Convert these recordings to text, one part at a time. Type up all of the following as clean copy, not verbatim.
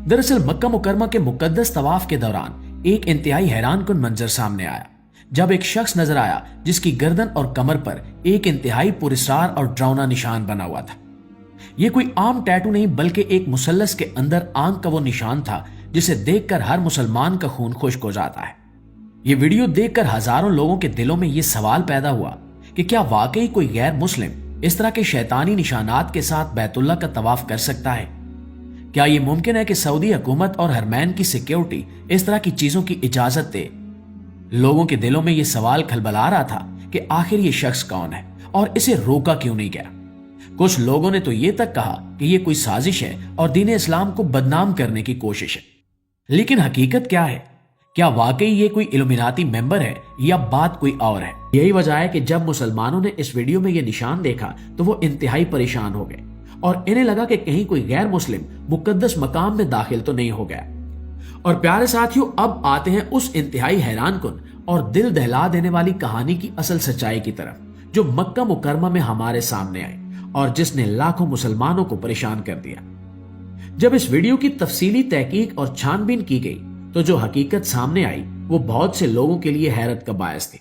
दरअसल मक्का मुकरमा के मुकद्दस तवाफ के दौरान एक इंतहाई हैरान कुन मंजर सामने आया जब एक शख्स नजर आया जिसकी गर्दन और कमर पर एक इंतहाई पुरस्कार और डरावना निशान बना हुआ था। यह कोई आम टैटू नहीं बल्कि एक मुसल्लस के अंदर आंख का वो निशान था जिसे देखकर हर मुसलमान का खून खुश्क हो जाता है। ये वीडियो देखकर हजारों लोगों के दिलों में यह सवाल पैदा हुआ कि क्या वाकई कोई गैर मुस्लिम इस तरह के शैतानी निशानात के साथ बैतुल्लाह का तवाफ कर सकता है? क्या यह मुमकिन है कि सऊदी हुकूमत और हरमैन की सिक्योरिटी इस तरह की चीजों की इजाजत दे? लोगों के दिलों में यह सवाल खलबला रहा था कि आखिर ये शख्स कौन है और इसे रोका क्यों नहीं गया। कुछ लोगों ने तो यह तक कहा कि यह कोई साजिश है और दीन इस्लाम को बदनाम करने की कोशिश है। लेकिन हकीकत क्या है? क्या वाकई ये कोई इल्यूमिनाती मेंबर है या बात कोई और है? यही वजह है कि जब मुसलमानों ने इस वीडियो में ये निशान देखा तो वो इंतहाई परेशान हो गए और इन्हें लगा कि कहीं कोई गैर मुस्लिम मुकद्दस मकाम में दाखिल तो नहीं हो गया। और प्यारे साथियों, अब आते हैं उस इंतहाई हैरान कुन और दिल दहला देने वाली कहानी की असल सच्चाई की तरफ जो मक्का मुकरमा में हमारे सामने आई और जिसने लाखों मुसलमानों को परेशान कर दिया। जब इस वीडियो की तफसीली तहकीक और छानबीन की गई तो जो हकीकत सामने आई वो बहुत से लोगों के लिए हैरत का बायस थी।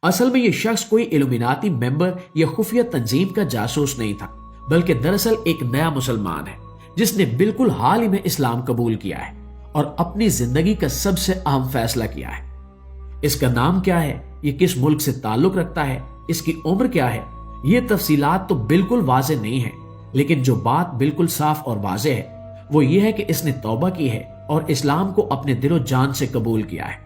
असल में ये शख्स कोई इल्यूमिनाती मेंबर या खुफिया तंजीम का जासूस नहीं था, बल्कि दरअसल एक नया मुसलमान है जिसने बिल्कुल हाल ही में इस्लाम कबूल किया है और अपनी जिंदगी का सबसे अहम फैसला किया है। इसका नाम क्या है, ये किस मुल्क से ताल्लुक रखता है, इसकी उम्र क्या है, ये तफसीलात तो बिल्कुल वाज़ेह नहीं है। लेकिन जो बात बिल्कुल साफ और वाज़ेह है वो ये है कि इसने तौबा की है और इस्लाम को अपने दिलो जान से कबूल किया है।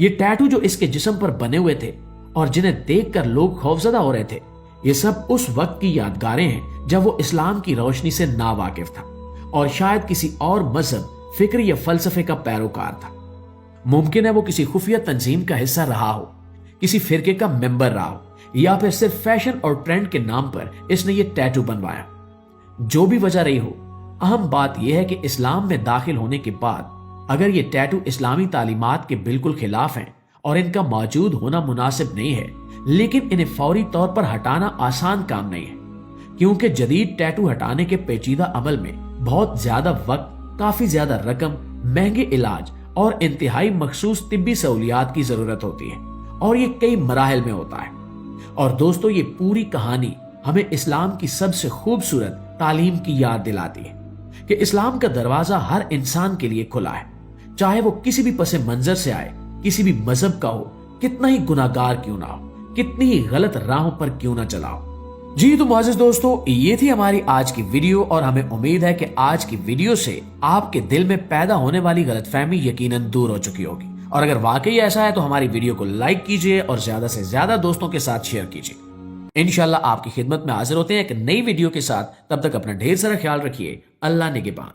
ये टैटू जो इसके जिस्म पर बने हुए थे और जिन्हें देखकर लोग खौफजदा हो रहे थे, ये सब उस वक्त की यादगारें हैं जब वो इस्लाम की रोशनी से नावाकिफ था और शायद किसी और मजहब, फिक्र या फलसफे का पैरोकार था। मुमकिन है वो किसी खुफिया तंजीम का हिस्सा रहा हो, किसी फिरके का मेंबर रहा हो, या फिर सिर्फ फैशन और ट्रेंड के नाम पर इसने ये टैटू बनवाया। जो भी वजह रही हो, अहम बात यह है कि इस्लाम में दाखिल होने के बाद अगर ये टैटू इस्लामी तालीमात के बिल्कुल खिलाफ हैं और इनका मौजूद होना मुनासिब नहीं है, लेकिन इन्हें फौरी तौर पर हटाना आसान काम नहीं है, क्योंकि जदीद टैटू हटाने के पेचीदा अमल में बहुत ज्यादा वक्त, काफी ज्यादा रकम, महंगे इलाज और इंतहाई मखसूस तिब्बी सहूलियात की जरूरत होती है और ये कई मराहल में होता है। और दोस्तों, ये पूरी कहानी हमें इस्लाम की सबसे खूबसूरत तालीम की याद दिलाती है कि इस्लाम का दरवाजा हर इंसान के लिए खुला है, चाहे वो किसी भी पसे मंजर से आए, किसी भी मजहब का हो, कितना ही गुनाहगार क्यों ना हो, कितनी ही गलत राहों पर क्यों ना चला हो। जी तो मुअज़्ज़िज़ दोस्तों, ये थी हमारी आज की वीडियो और हमें उम्मीद है कि आज की वीडियो से आपके दिल में पैदा होने वाली गलतफहमी यकीनन दूर हो चुकी होगी। और अगर वाकई ऐसा है तो हमारी वीडियो को लाइक कीजिए और ज्यादा से ज्यादा दोस्तों के साथ शेयर कीजिए। इंशाल्लाह आपकी खिदमत में हाजिर होते हैं एक नई वीडियो के साथ। तब तक अपना ढेर सारा ख्याल रखिए। अल्लाह निगहबान।